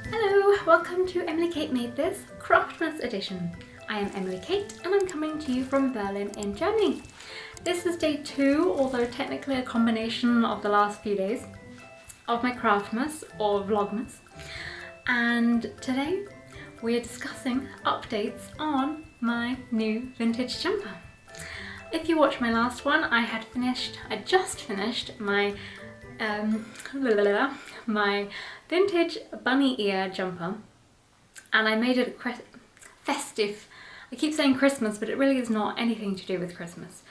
Hello, welcome to Emily Kate Made This Craftmas edition. I am Emily Kate and I'm coming to you from Berlin in Germany. This is day 2, although technically a combination of the last few days of my Craftmas or vlogmas. And today we are discussing updates on my new vintage jumper. If you watched my last one, I just finished my my vintage bunny ear jumper, and I made it festive. I keep saying Christmas, but it really is not anything to do with Christmas.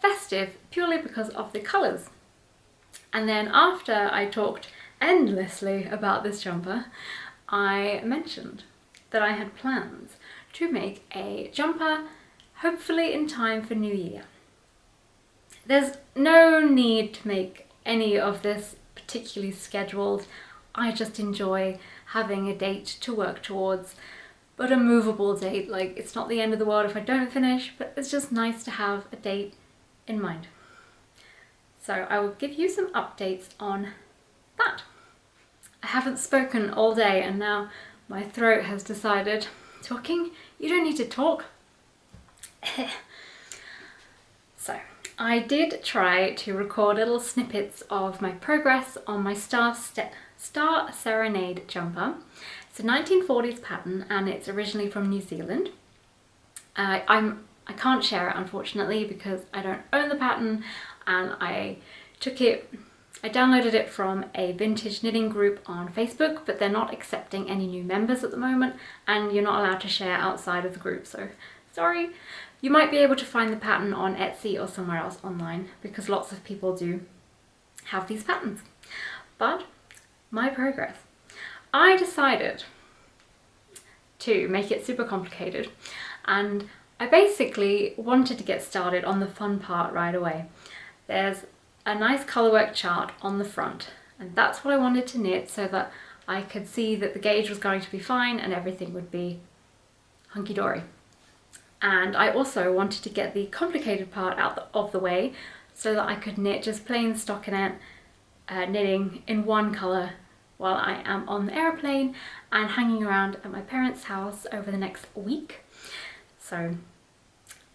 Festive purely because of the colours. And then after I talked endlessly about this jumper, I mentioned that I had plans to make a jumper hopefully in time for New Year. There's no need to make any of this particularly scheduled. I just enjoy having a date to work towards, but a movable date. Like, it's not the end of the world if I don't finish, but it's just nice to have a date in mind. So I will give you some updates on that. I haven't spoken all day and now my throat has decided, talking, you don't need to talk. So I did try to record little snippets of my progress on my Star Serenade jumper. It's a 1940s pattern and it's originally from New Zealand. I can't share it unfortunately because I don't own the pattern, and I downloaded it from a vintage knitting group on Facebook, but they're not accepting any new members at the moment and you're not allowed to share outside of the group, so sorry. You might be able to find the pattern on Etsy or somewhere else online because lots of people do have these patterns. But my progress. I decided to make it super complicated, and I basically wanted to get started on the fun part right away. There's a nice colourwork chart on the front, and that's what I wanted to knit so that I could see that the gauge was going to be fine and everything would be hunky-dory. And I also wanted to get the complicated part out of the way so that I could knit just plain stockinette knitting in one colour while I am on the aeroplane and hanging around at my parents' house over the next week. So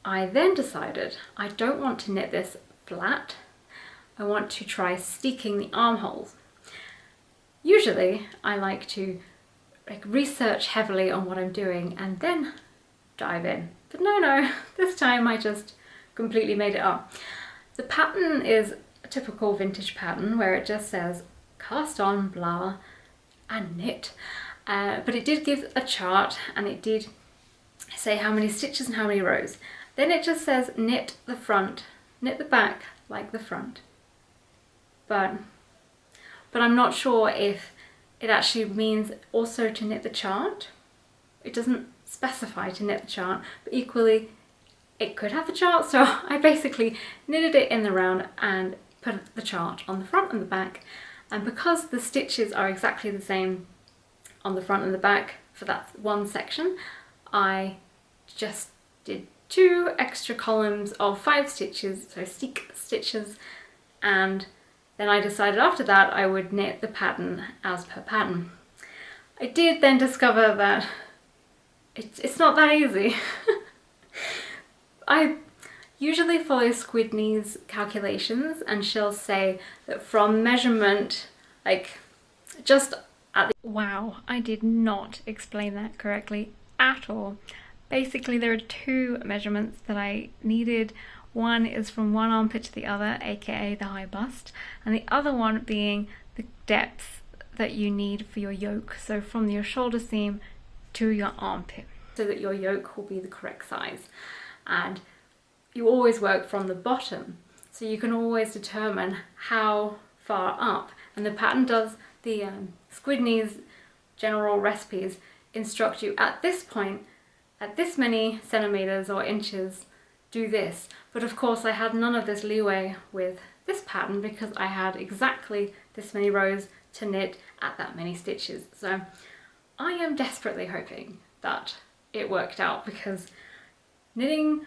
I then decided I don't want to knit this flat. I want to try steeking the armholes. Usually I like to research heavily on what I'm doing and then dive in. But no, this time I just completely made it up. The pattern is a typical vintage pattern where it just says cast on, blah, and knit. But it did give a chart and it did say how many stitches and how many rows. Then it just says knit the front, knit the back like the front. But I'm not sure if it actually means also to knit the chart. It doesn't specify to knit the chart, but equally it could have the chart, so I basically knitted it in the round and put the chart on the front and the back. And because the stitches are exactly the same on the front and the back for that one section, I just did 2 extra columns of 5 stitches, so steek stitches, and then I decided after that I would knit the pattern as per pattern. I did then discover that it's not that easy. I usually follow Squidney's calculations, and she'll say that from measurement, like just at the— wow, I did not explain that correctly at all. Basically there are 2 measurements that I needed. One is from one armpit to the other, aka the high bust, and the other one being the depth that you need for your yoke, so from your shoulder seam to your armpit, so that your yoke will be the correct size. And you always work from the bottom, so you can always determine how far up, and the pattern does, the Squidney's general recipes instruct you at this point, at this many centimeters or inches, do this. But of course I had none of this leeway with this pattern because I had exactly this many rows to knit at that many stitches. So I am desperately hoping that it worked out, because knitting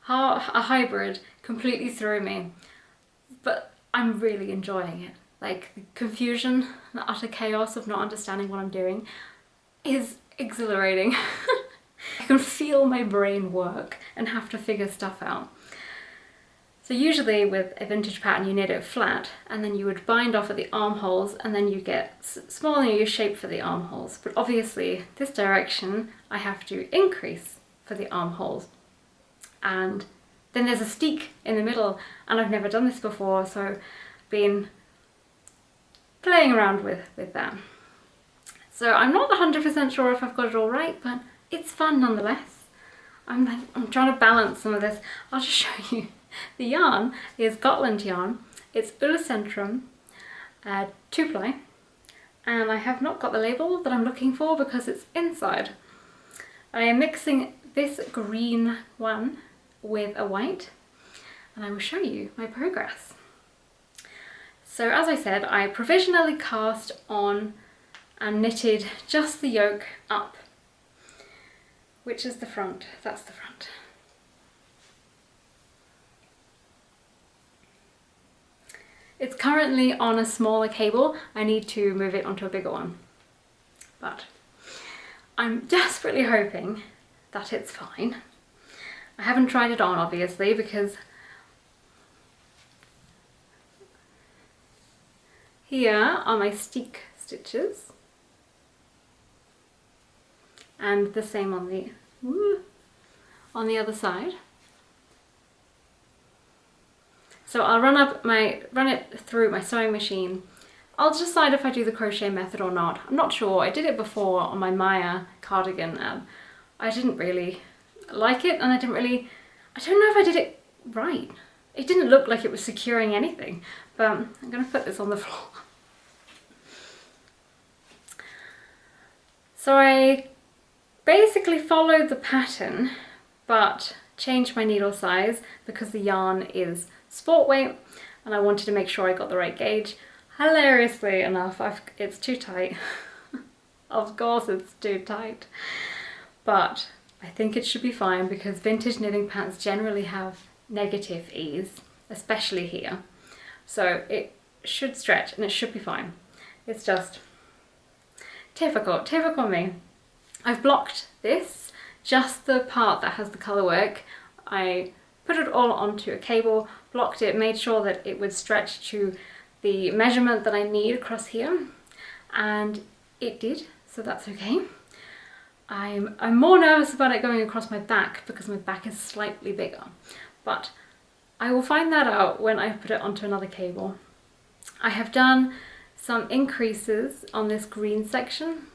a hybrid completely threw me. But I'm really enjoying it. Like, the confusion, the utter chaos of not understanding what I'm doing is exhilarating. I can feel my brain work and have to figure stuff out. So usually with a vintage pattern you knit it flat and then you would bind off at the armholes and then you get smaller your shape for the armholes. But obviously this direction I have to increase for the armholes. And then there's a steek in the middle and I've never done this before, so I've been playing around with that. So I'm not 100% sure if I've got it all right, but it's fun nonetheless. I'm trying to balance some of this. I'll just show you. The yarn is Gotland yarn. It's Ullacentrum 2-ply, and I have not got the label that I'm looking for because it's inside. I am mixing this green one with a white, and I will show you my progress. So as I said, I provisionally cast on and knitted just the yoke up, which is the front. That's the front. It's currently on a smaller cable. I need to move it onto a bigger one, but I'm desperately hoping that it's fine. I haven't tried it on obviously because here are my steek stitches and the same on the other side. So I'll run it through my sewing machine. I'll decide if I do the crochet method or not. I'm not sure. I did it before on my Maya cardigan. I didn't really like it, and I don't know if I did it right. It didn't look like it was securing anything, but I'm going to put this on the floor. So I basically followed the pattern, but changed my needle size because the yarn is sport weight and I wanted to make sure I got the right gauge. Hilariously enough, it's too tight. Of course it's too tight. But I think it should be fine because vintage knitting patterns generally have negative ease, especially here. So it should stretch and it should be fine. It's just typical me. I've blocked this, just the part that has the colour work. I put it all onto a cable, blocked it, made sure that it would stretch to the measurement that I need across here, and it did, so that's okay. I'm more nervous about it going across my back because my back is slightly bigger, but I will find that out when I put it onto another cable. I have done some increases on this green section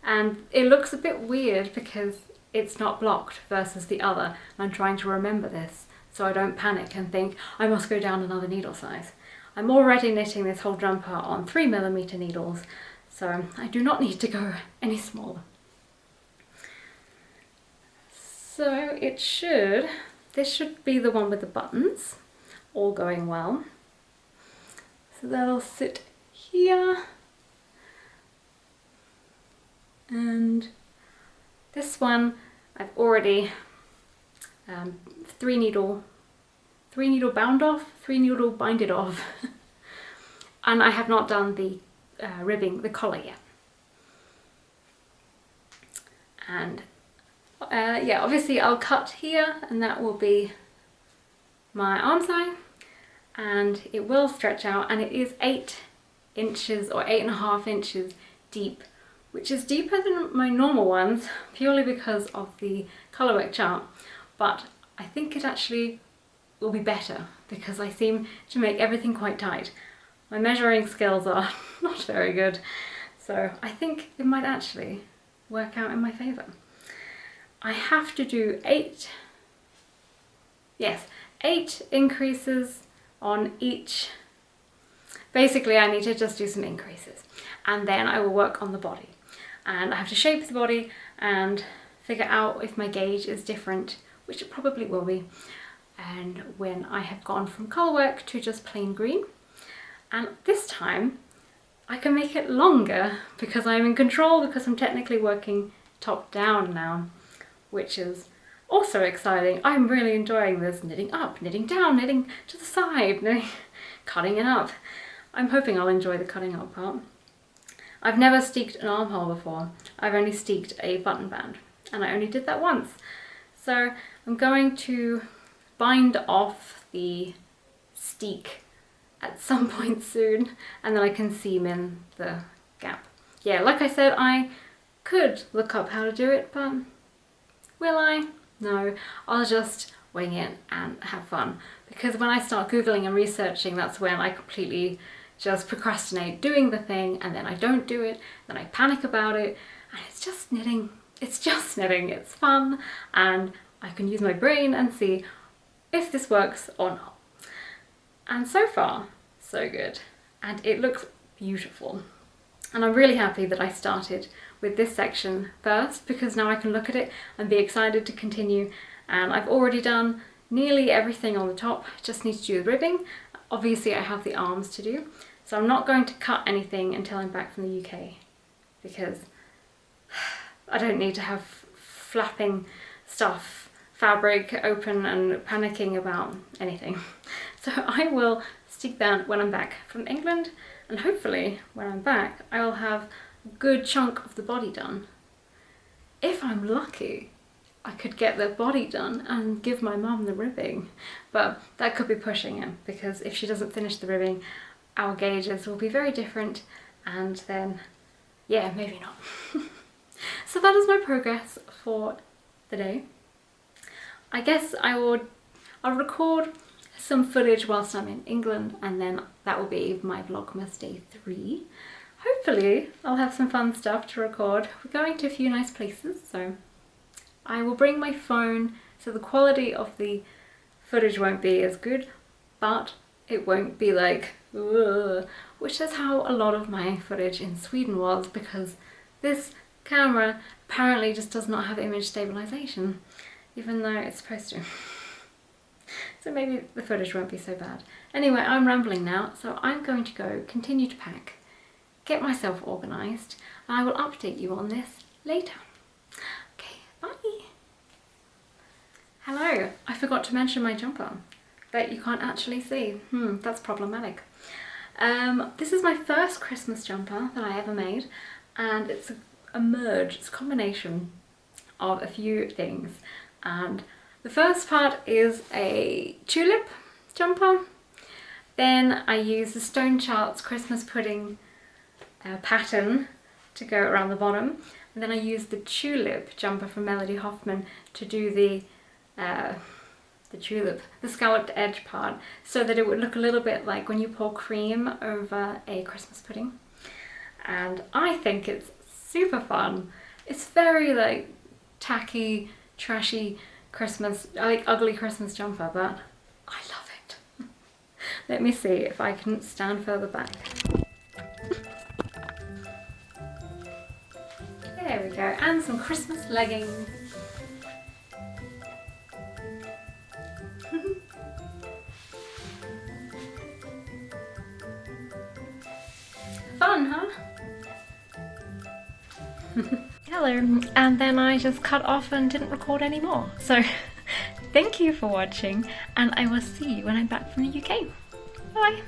and it looks a bit weird because it's not blocked versus the other. I'm trying to remember this so I don't panic and think I must go down another needle size. I'm already knitting this whole jumper on 3mm needles, so I do not need to go any smaller. So this should be the one with the buttons, all going well. So that'll sit here. And this one I've already 3 needle bound off, 3 needle binded off. And I have not done the ribbing, the collar yet. And yeah, obviously I'll cut here and that will be my arm side and it will stretch out, and it is 8 inches or 8.5 inches deep, which is deeper than my normal ones purely because of the colourwork chart, but I think it actually will be better because I seem to make everything quite tight. My measuring skills are not very good, so I think it might actually work out in my favour. I have to do 8 increases on each. Basically I need to just do some increases and then I will work on the body. And I have to shape the body and figure out if my gauge is different, which it probably will be, and when I have gone from colourwork to just plain green. And this time I can make it longer because I'm in control, because I'm technically working top down now, which is also exciting. I'm really enjoying this knitting up, knitting down, knitting to the side, knitting cutting it up. I'm hoping I'll enjoy the cutting up part. I've never steeked an armhole before. I've only steeked a button band, and I only did that once. So I'm going to bind off the steek at some point soon, and then I can seam in the gap. Yeah, like I said, I could look up how to do it, but will I? No, I'll just wing it and have fun. Because when I start Googling and researching, that's when I completely just procrastinate doing the thing, and then I don't do it, then I panic about it, and it's just knitting. It's just knitting. It's fun, and I can use my brain and see if this works or not. And so far, so good. And it looks beautiful. And I'm really happy that I started with this section first, because now I can look at it and be excited to continue. And I've already done nearly everything on the top, just need to do the ribbing. Obviously I have the arms to do, so I'm not going to cut anything until I'm back from the UK, because I don't need to have flapping stuff, fabric open and panicking about anything. So I will stick that when I'm back from England, and hopefully when I'm back I will have a good chunk of the body done. If I'm lucky, I could get the body done and give my mum the ribbing, but that could be pushing it, because if she doesn't finish the ribbing, our gauges will be very different, and then, yeah, maybe not. So that is my progress for the day. I guess I'll record some footage whilst I'm in England, and then that will be my vlogmas day 3. Hopefully I'll have some fun stuff to record. We're going to a few nice places, so I will bring my phone, so the quality of the footage won't be as good, but it won't be like, ugh, which is how a lot of my footage in Sweden was, because this camera apparently just does not have image stabilization, even though it's supposed to. So maybe the footage won't be so bad. Anyway, I'm rambling now, so I'm going to go continue to pack, get myself organised, and I will update you on this later. Okay, bye! Hello, I forgot to mention my jumper that you can't actually see. That's problematic. This is my first Christmas jumper that I ever made, and it's a merge, it's a combination of a few things. And the first part is a tulip jumper. Then I use the Stone Charts Christmas pudding pattern to go around the bottom. And then I use the tulip jumper from Melody Hoffman to do the tulip, the scalloped edge part, so that it would look a little bit like when you pour cream over a Christmas pudding. And I think it's super fun. It's very like tacky, trashy Christmas, like ugly Christmas jumper, but I love it. Let me see if I can stand further back. There we go, and some Christmas leggings. Fun, huh? Hello, and then I just cut off and didn't record anymore. So thank you for watching, and I will see you when I'm back from the UK. Bye!